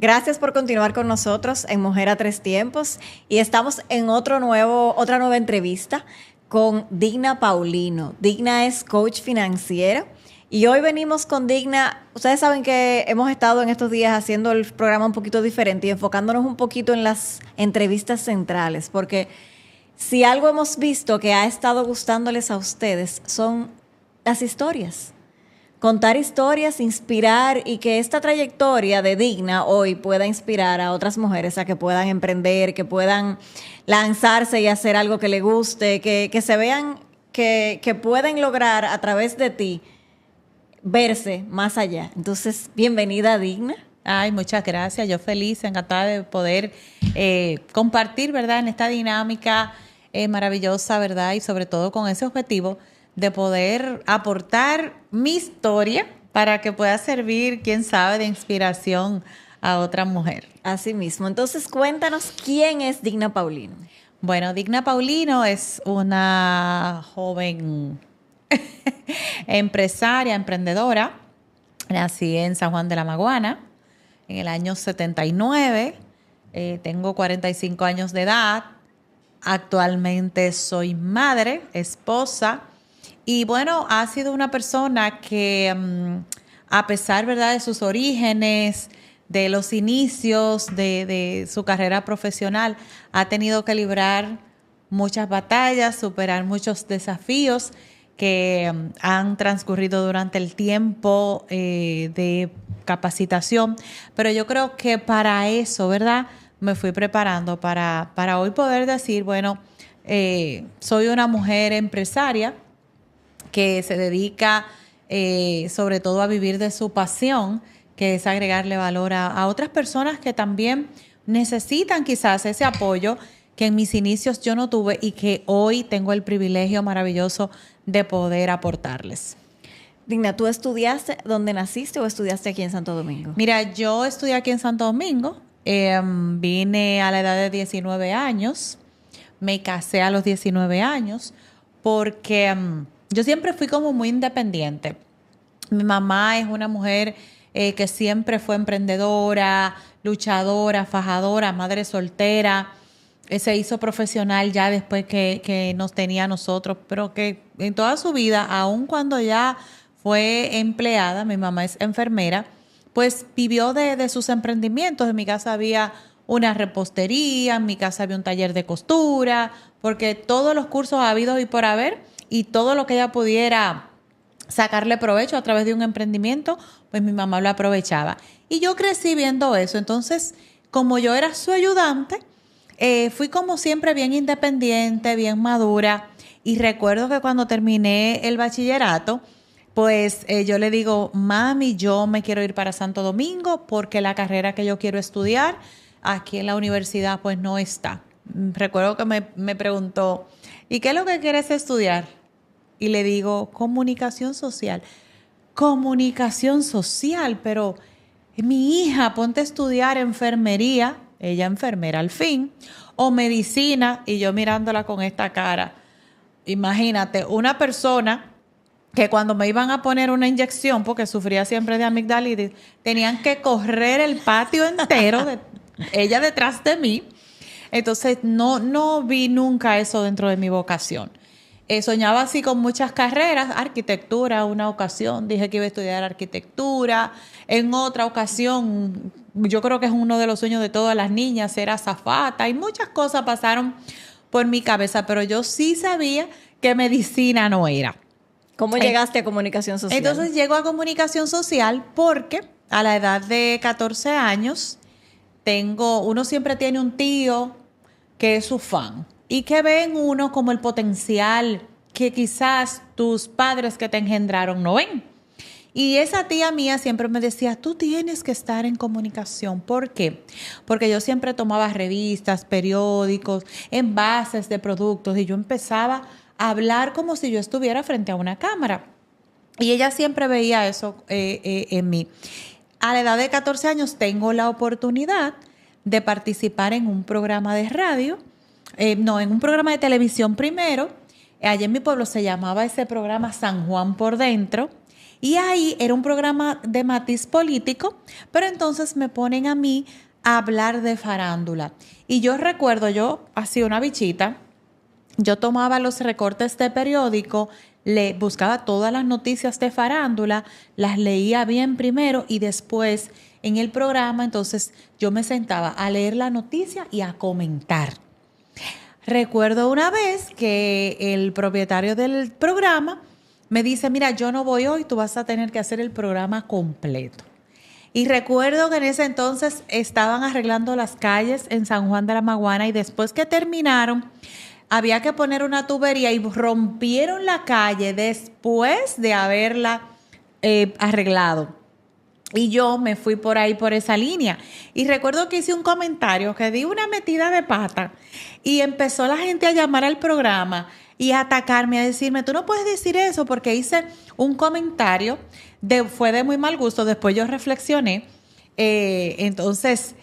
Gracias por continuar con nosotros en Mujer a Tres Tiempos y estamos en otra nueva entrevista con Digna Paulino. Digna es coach financiera y hoy venimos con Digna. Ustedes saben que hemos estado en estos días haciendo el programa un poquito diferente y enfocándonos un poquito en las entrevistas centrales, porque si algo hemos visto que ha estado gustándoles a ustedes son las historias. Contar historias, inspirar y que esta trayectoria de Digna hoy pueda inspirar a otras mujeres a que puedan emprender, que puedan lanzarse y hacer algo que les guste, que se vean que pueden lograr a través de ti verse más allá. Entonces, bienvenida, Digna. Ay, muchas gracias. Yo feliz, encantada de poder compartir, ¿verdad?, en esta dinámica maravillosa, ¿verdad? Y sobre todo con ese objetivo de poder aportar mi historia para que pueda servir, quién sabe, de inspiración a otra mujer. Así mismo. Entonces, cuéntanos quién es Digna Paulino. Bueno, Digna Paulino es una joven empresaria, emprendedora. Nací en San Juan de la Maguana en el año 79. Tengo 45 años de edad. Actualmente soy madre, esposa. Y bueno, ha sido una persona que a pesar, ¿verdad?, de sus orígenes, de los inicios de su carrera profesional, ha tenido que librar muchas batallas, superar muchos desafíos que han transcurrido durante el tiempo de capacitación. Pero yo creo que para eso, ¿verdad?, me fui preparando para hoy poder decir, bueno, soy una mujer empresaria que se dedica sobre todo a vivir de su pasión, que es agregarle valor a otras personas que también necesitan quizás ese apoyo que en mis inicios yo no tuve y que hoy tengo el privilegio maravilloso de poder aportarles. Digna, ¿tú estudiaste donde naciste o estudiaste aquí en Santo Domingo? Mira, yo estudié aquí en Santo Domingo, vine a la edad de 19 años, me casé a los 19 años porque yo siempre fui como muy independiente. Mi mamá es una mujer que siempre fue emprendedora, luchadora, fajadora, madre soltera. Se hizo profesional ya después que nos tenía a nosotros, pero que en toda su vida, aun cuando ya fue empleada, mi mamá es enfermera, pues vivió de sus emprendimientos. En mi casa había una repostería, en mi casa había un taller de costura, porque todos los cursos habidos y por haber, y todo lo que ella pudiera sacarle provecho a través de un emprendimiento, pues mi mamá lo aprovechaba. Y yo crecí viendo eso. Entonces, como yo era su ayudante, fui como siempre bien independiente, bien madura. Y recuerdo que cuando terminé el bachillerato, pues yo le digo, mami, yo me quiero ir para Santo Domingo porque la carrera que yo quiero estudiar aquí en la universidad pues no está. Recuerdo que me preguntó, ¿y qué es lo que quieres estudiar? Y le digo, comunicación social. Comunicación social, pero mi hija, ponte a estudiar enfermería, ella enfermera al fin, o medicina, y yo mirándola con esta cara. Imagínate, una persona que cuando me iban a poner una inyección, porque sufría siempre de amigdalitis, tenían que correr el patio entero, ella detrás de mí. Entonces, no vi nunca eso dentro de mi vocación. Soñaba así con muchas carreras, arquitectura, una ocasión dije que iba a estudiar arquitectura, en otra ocasión, yo creo que es uno de los sueños de todas las niñas, ser azafata, y muchas cosas pasaron por mi cabeza, pero yo sí sabía que medicina no era. ¿Cómo llegaste a comunicación social? Entonces llego a comunicación social porque a la edad de 14 años, uno siempre tiene un tío que es su fan y que ve en uno como el potencial que quizás tus padres que te engendraron no ven. Y esa tía mía siempre me decía, tú tienes que estar en comunicación. ¿Por qué? Porque yo siempre tomaba revistas, periódicos, envases de productos y yo empezaba a hablar como si yo estuviera frente a una cámara. Y ella siempre veía eso en mí. A la edad de 14 años tengo la oportunidad de participar en un programa de radio, en un programa de televisión primero. Allá en mi pueblo se llamaba ese programa San Juan por Dentro. Y ahí era un programa de matiz político, pero entonces me ponen a mí a hablar de farándula. Y yo recuerdo, yo hacía una bichita, yo tomaba los recortes de periódico, le buscaba todas las noticias de farándula, las leía bien primero y después en el programa, entonces yo me sentaba a leer la noticia y a comentar. Recuerdo una vez que el propietario del programa me dice, mira, yo no voy hoy, tú vas a tener que hacer el programa completo. Y recuerdo que en ese entonces estaban arreglando las calles en San Juan de la Maguana y después que terminaron, había que poner una tubería y rompieron la calle después de haberla arreglado. Y yo me fui por ahí, por esa línea. Y recuerdo que hice un comentario, que di una metida de pata. Y empezó la gente a llamar al programa y a atacarme, a decirme, tú no puedes decir eso, porque hice un comentario, fue de muy mal gusto. Después yo reflexioné. Entonces,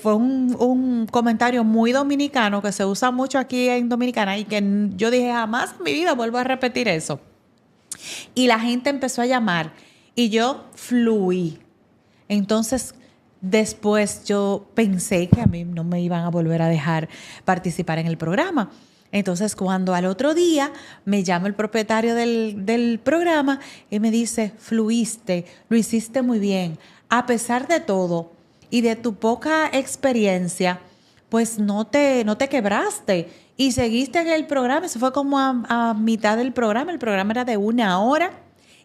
fue un comentario muy dominicano, que se usa mucho aquí en Dominicana, y que yo dije, jamás en mi vida vuelvo a repetir eso. Y la gente empezó a llamar. Y yo fluí. Entonces, después yo pensé que a mí no me iban a volver a dejar participar en el programa. Entonces, cuando al otro día me llama el propietario del programa y me dice, fluiste, lo hiciste muy bien. A pesar de todo y de tu poca experiencia, pues no te quebraste y seguiste en el programa. Eso fue como a mitad del programa. El programa era de 1 hora.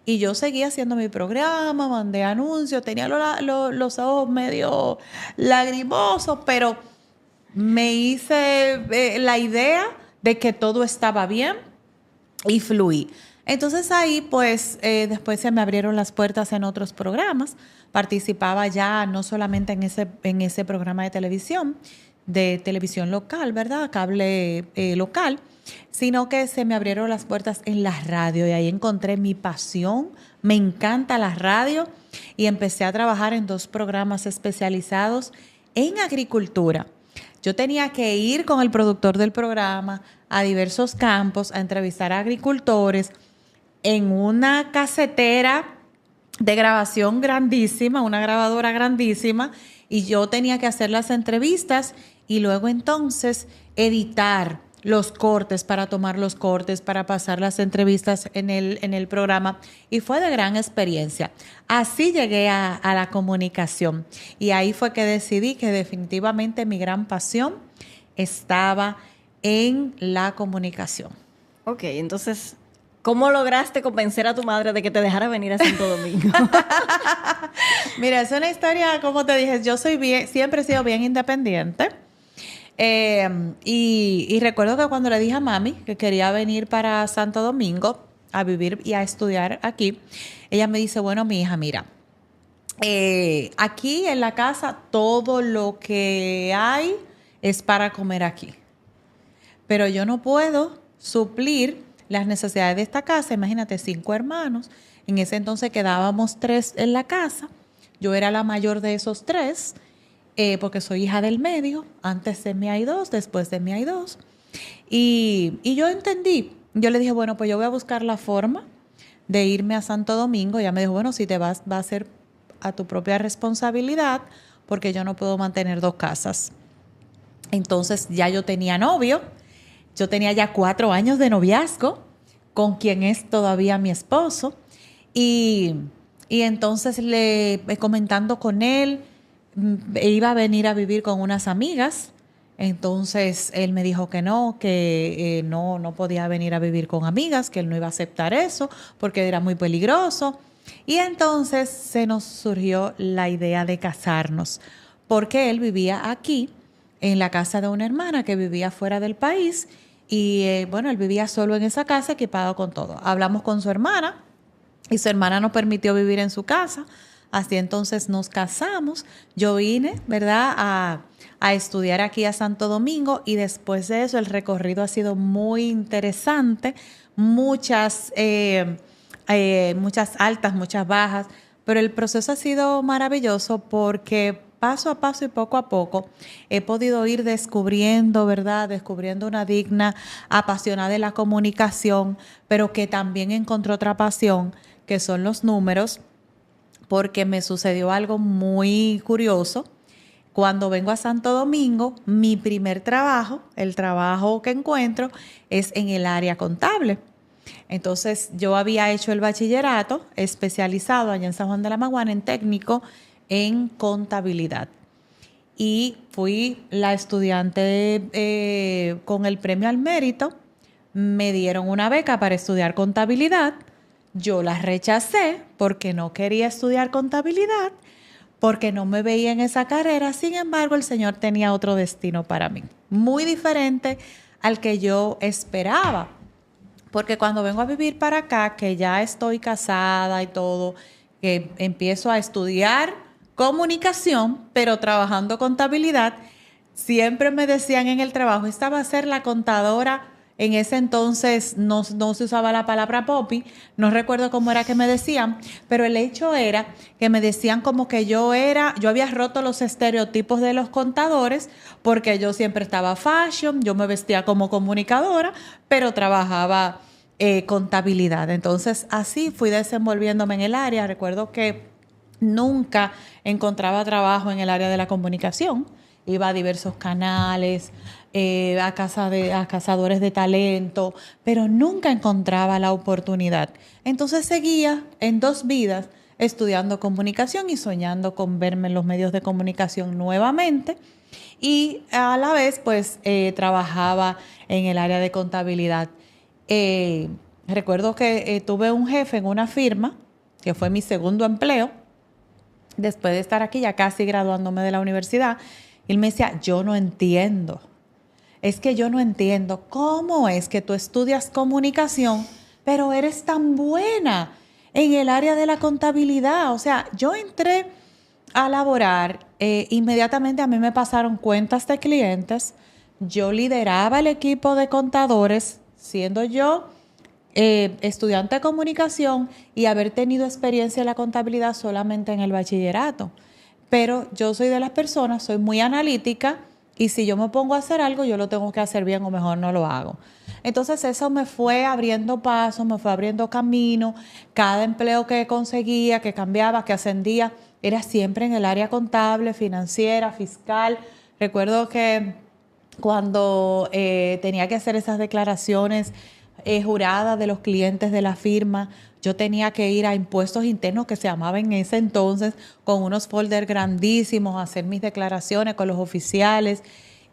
Y yo seguía haciendo mi programa, mandé anuncios, tenía los ojos medio lagrimosos, pero me hice la idea de que todo estaba bien y fluí. Entonces ahí pues después se me abrieron las puertas en otros programas. Participaba ya no solamente en ese programa de televisión local, ¿verdad? Cable local, sino que se me abrieron las puertas en la radio y ahí encontré mi pasión. Me encanta la radio y empecé a trabajar en 2 programas especializados en agricultura. Yo tenía que ir con el productor del programa a diversos campos a entrevistar a agricultores en una casetera de grabación grandísima, una grabadora grandísima, y yo tenía que hacer las entrevistas y luego entonces editar los cortes, para tomar los cortes, para pasar las entrevistas en el programa, y fue de gran experiencia. Así llegué a la comunicación y ahí fue que decidí que definitivamente mi gran pasión estaba en la comunicación. Ok, entonces, ¿cómo lograste convencer a tu madre de que te dejara venir a Santo Domingo? Mira, es una historia, como te dije, yo siempre he sido bien independiente. Y recuerdo que cuando le dije a mami que quería venir para Santo Domingo a vivir y a estudiar aquí, ella me dice, bueno, mi hija, mira, aquí en la casa todo lo que hay es para comer aquí. Pero yo no puedo suplir las necesidades de esta casa. Imagínate, 5 hermanos. En ese entonces quedábamos 3 en la casa. Yo era la mayor de esos 3. Porque soy hija del medio. Antes de mí hay 2, después de mí hay 2. Y yo entendí. Yo le dije, bueno, pues yo voy a buscar la forma de irme a Santo Domingo. Ella me dijo, bueno, si te vas, va a ser a tu propia responsabilidad, porque yo no puedo mantener 2 casas. Entonces ya yo tenía novio. Yo tenía ya 4 años de noviazgo con quien es todavía mi esposo. Y entonces comentando con él, iba a venir a vivir con unas amigas. Entonces él me dijo que no podía venir a vivir con amigas, que él no iba a aceptar eso porque era muy peligroso. Y entonces se nos surgió la idea de casarnos, porque él vivía aquí en la casa de una hermana que vivía fuera del país y él vivía solo en esa casa, equipado con todo. Hablamos con su hermana y su hermana nos permitió vivir en su casa. Así entonces nos casamos. Yo vine, ¿verdad?, a estudiar aquí a Santo Domingo, y después de eso el recorrido ha sido muy interesante. Muchas altas, muchas bajas, pero el proceso ha sido maravilloso porque paso a paso y poco a poco he podido ir descubriendo, ¿verdad?, descubriendo una digna apasionada de la comunicación, pero que también encontró otra pasión, que son los números, porque me sucedió algo muy curioso. Cuando vengo a Santo Domingo, mi primer trabajo, el trabajo que encuentro, es en el área contable. Entonces, yo había hecho el bachillerato especializado allá en San Juan de la Maguana en técnico en contabilidad. Y fui la estudiante con el premio al mérito. Me dieron una beca para estudiar contabilidad. Yo la rechacé porque no quería estudiar contabilidad, porque no me veía en esa carrera. Sin embargo, el Señor tenía otro destino para mí, muy diferente al que yo esperaba. Porque cuando vengo a vivir para acá, que ya estoy casada y todo, que empiezo a estudiar comunicación, pero trabajando contabilidad, siempre me decían en el trabajo, esta va a ser la contadora. En ese entonces no se usaba la palabra popi, no recuerdo cómo era que me decían, pero el hecho era que me decían como que yo había roto los estereotipos de los contadores, porque yo siempre estaba fashion, yo me vestía como comunicadora, pero trabajaba contabilidad. Entonces así fui desenvolviéndome en el área. Recuerdo que nunca encontraba trabajo en el área de la comunicación. Iba a diversos canales, a cazadores de talento, pero nunca encontraba la oportunidad. Entonces seguía en dos vidas, estudiando comunicación y soñando con verme en los medios de comunicación nuevamente. Y a la vez, pues, trabajaba en el área de contabilidad. Recuerdo que tuve un jefe en una firma, que fue mi segundo empleo, después de estar aquí ya casi graduándome de la universidad. Él me decía, yo no entiendo cómo es que tú estudias comunicación, pero eres tan buena en el área de la contabilidad. O sea, yo entré a laborar, inmediatamente a mí me pasaron cuentas de clientes, yo lideraba el equipo de contadores, siendo yo estudiante de comunicación y haber tenido experiencia en la contabilidad solamente en el bachillerato. Pero yo soy de las personas, soy muy analítica y si yo me pongo a hacer algo, yo lo tengo que hacer bien o mejor no lo hago. Entonces eso me fue abriendo paso, me fue abriendo camino. Cada empleo que conseguía, que cambiaba, que ascendía, era siempre en el área contable, financiera, fiscal. Recuerdo que cuando tenía que hacer esas declaraciones juradas de los clientes de la firma, yo tenía que ir a impuestos internos, que se llamaba en ese entonces, con unos folders grandísimos, a hacer mis declaraciones con los oficiales.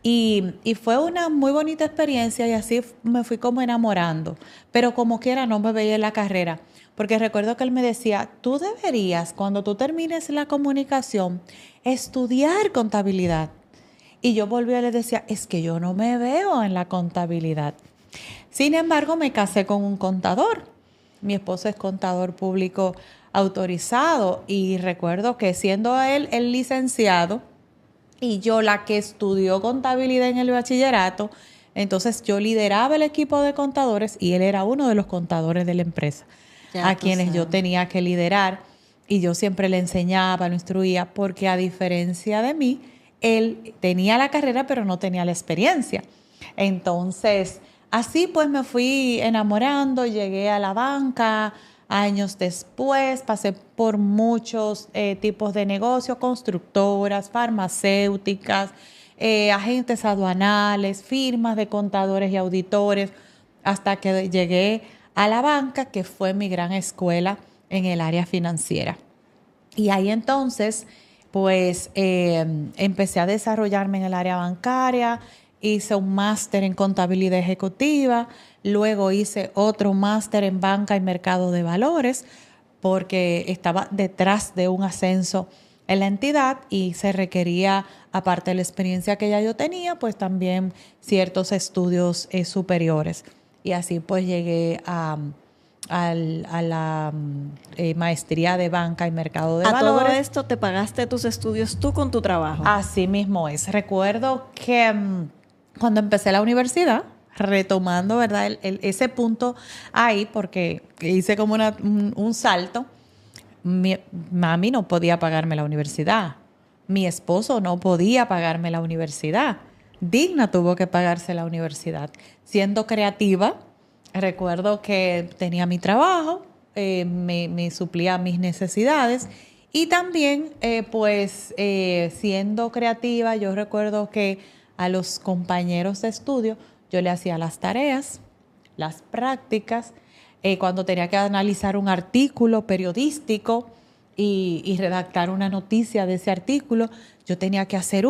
Y fue una muy bonita experiencia y así me fui como enamorando. Pero como quiera no me veía en la carrera. Porque recuerdo que él me decía, tú deberías, cuando tú termines la comunicación, estudiar contabilidad. Y yo volví y le decía, es que yo no me veo en la contabilidad. Sin embargo, me casé con un contador. Mi esposo es contador público autorizado y recuerdo que siendo él el licenciado y yo la que estudió contabilidad en el bachillerato, entonces yo lideraba el equipo de contadores y él era uno de los contadores de la empresa a quienes yo tenía que liderar y yo siempre le enseñaba, lo instruía, porque a diferencia de mí, él tenía la carrera pero no tenía la experiencia. Entonces, así pues me fui enamorando, llegué a la banca, años después pasé por muchos tipos de negocios, constructoras, farmacéuticas, agentes aduanales, firmas de contadores y auditores, hasta que llegué a la banca, que fue mi gran escuela en el área financiera. Y ahí entonces, pues empecé a desarrollarme en el área bancaria. Hice un máster en contabilidad ejecutiva, luego hice otro máster en banca y mercado de valores, porque estaba detrás de un ascenso en la entidad y se requería, aparte de la experiencia que ya yo tenía, pues también ciertos estudios superiores. Y así pues llegué a la maestría de banca y mercado de valores. A todo esto te pagaste tus estudios tú con tu trabajo. Así mismo es. Recuerdo que cuando empecé la universidad, retomando, ¿verdad? Ese punto ahí, porque hice como un salto, mi mami no podía pagarme la universidad, mi esposo no podía pagarme la universidad, Digna tuvo que pagarse la universidad. Siendo creativa, recuerdo que tenía mi trabajo, me suplía mis necesidades. Y también, siendo creativa, yo recuerdo que a los compañeros de estudio yo le hacía las tareas, las prácticas, cuando tenía que analizar un artículo periodístico y redactar una noticia de ese artículo, yo tenía que hacer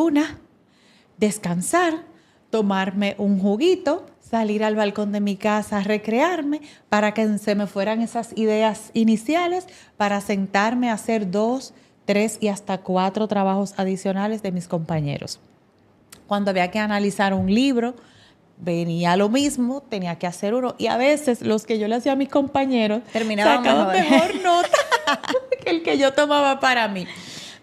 descansar, tomarme un juguito, salir al balcón de mi casa a recrearme para que se me fueran esas ideas iniciales para sentarme a hacer 2, 3 y hasta 4 trabajos adicionales de mis compañeros. Cuando había que analizar un libro, venía lo mismo, tenía que hacer uno. Y a veces los que yo le hacía a mis compañeros terminaban mejor nota que el que yo tomaba para mí.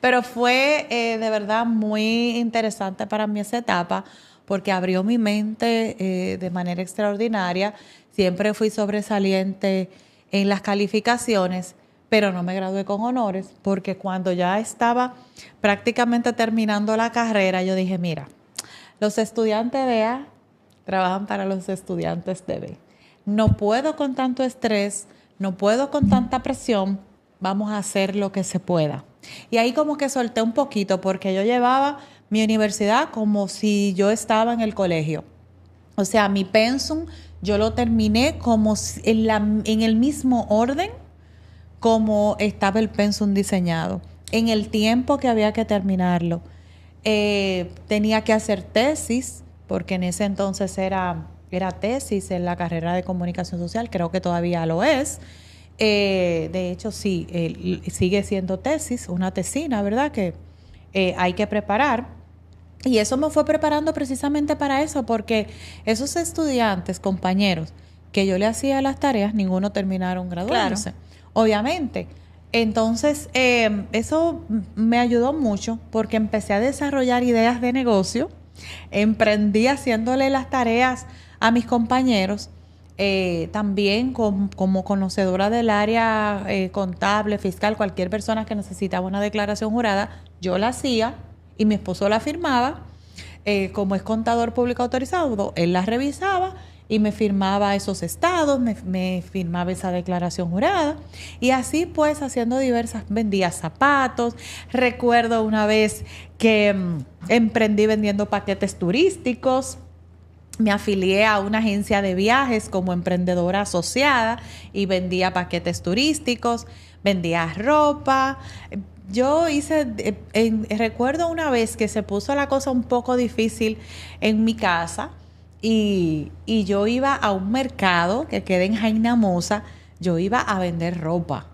Pero fue de verdad muy interesante para mí esa etapa porque abrió mi mente de manera extraordinaria. Siempre fui sobresaliente en las calificaciones, pero no me gradué con honores porque cuando ya estaba prácticamente terminando la carrera, yo dije, mira, los estudiantes de A trabajan para los estudiantes de B. No puedo con tanto estrés, no puedo con tanta presión, vamos a hacer lo que se pueda. Y ahí como que solté un poquito porque yo llevaba mi universidad como si yo estaba en el colegio. O sea, mi pensum yo lo terminé como en el mismo orden como estaba el pensum diseñado, en el tiempo que había que terminarlo. Tenía que hacer tesis, porque en ese entonces era tesis en la carrera de comunicación social, creo que todavía lo es. De hecho, sí, sigue siendo tesis, una tesina, ¿verdad? Que hay que preparar. Y eso me fue preparando precisamente para eso, porque esos estudiantes, compañeros, que yo le hacía las tareas, ninguno terminaron graduándose, claro, obviamente. Entonces, eso me ayudó mucho porque empecé a desarrollar ideas de negocio, emprendí haciéndole las tareas a mis compañeros, también como conocedora del área contable, fiscal, cualquier persona que necesitaba una declaración jurada, yo la hacía y mi esposo la firmaba. Como es contador público autorizado, él la revisaba y me firmaba esos estados, me firmaba esa declaración jurada. Y así pues haciendo vendía zapatos. Recuerdo una vez que emprendí vendiendo paquetes turísticos. Me afilié a una agencia de viajes como emprendedora asociada y vendía paquetes turísticos, vendía ropa. Yo recuerdo una vez que se puso la cosa un poco difícil en mi casa. Y yo iba a un mercado que queda en Jaina Mosa, yo iba a vender ropa,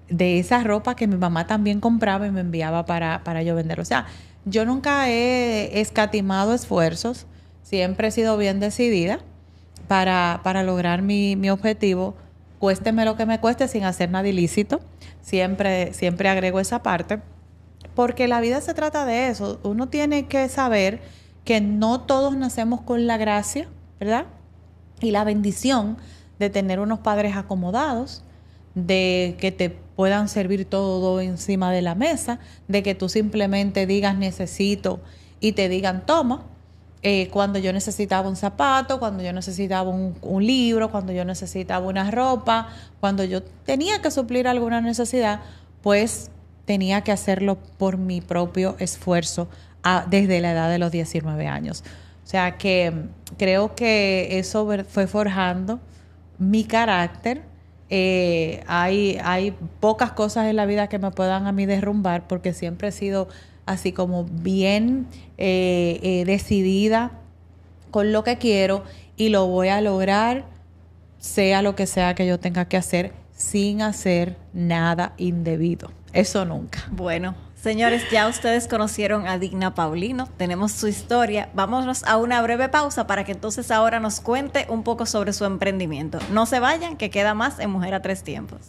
de esa ropa que mi mamá también compraba y me enviaba para yo vender. O sea, yo nunca he escatimado esfuerzos, siempre he sido bien decidida para lograr mi objetivo, cuésteme lo que me cueste sin hacer nada ilícito, siempre agrego esa parte, porque la vida se trata de eso, uno tiene que saber que no todos nacemos con la gracia, ¿verdad? Y la bendición de tener unos padres acomodados, de que te puedan servir todo encima de la mesa, de que tú simplemente digas necesito y te digan toma. Cuando yo necesitaba un zapato, cuando yo necesitaba un libro, cuando yo necesitaba una ropa, cuando yo tenía que suplir alguna necesidad, pues tenía que hacerlo por mi propio esfuerzo desde la edad de los 19 años. O sea que creo que eso fue forjando mi carácter. Hay pocas cosas en la vida que me puedan a mí derrumbar porque siempre he sido así como bien decidida con lo que quiero y lo voy a lograr sea lo que sea que yo tenga que hacer sin hacer nada indebido. Eso nunca. Bueno, señores, ya ustedes conocieron a Digna Paulino, tenemos su historia. Vámonos a una breve pausa para que entonces ahora nos cuente un poco sobre su emprendimiento. No se vayan, que queda más en Mujer a Tres Tiempos.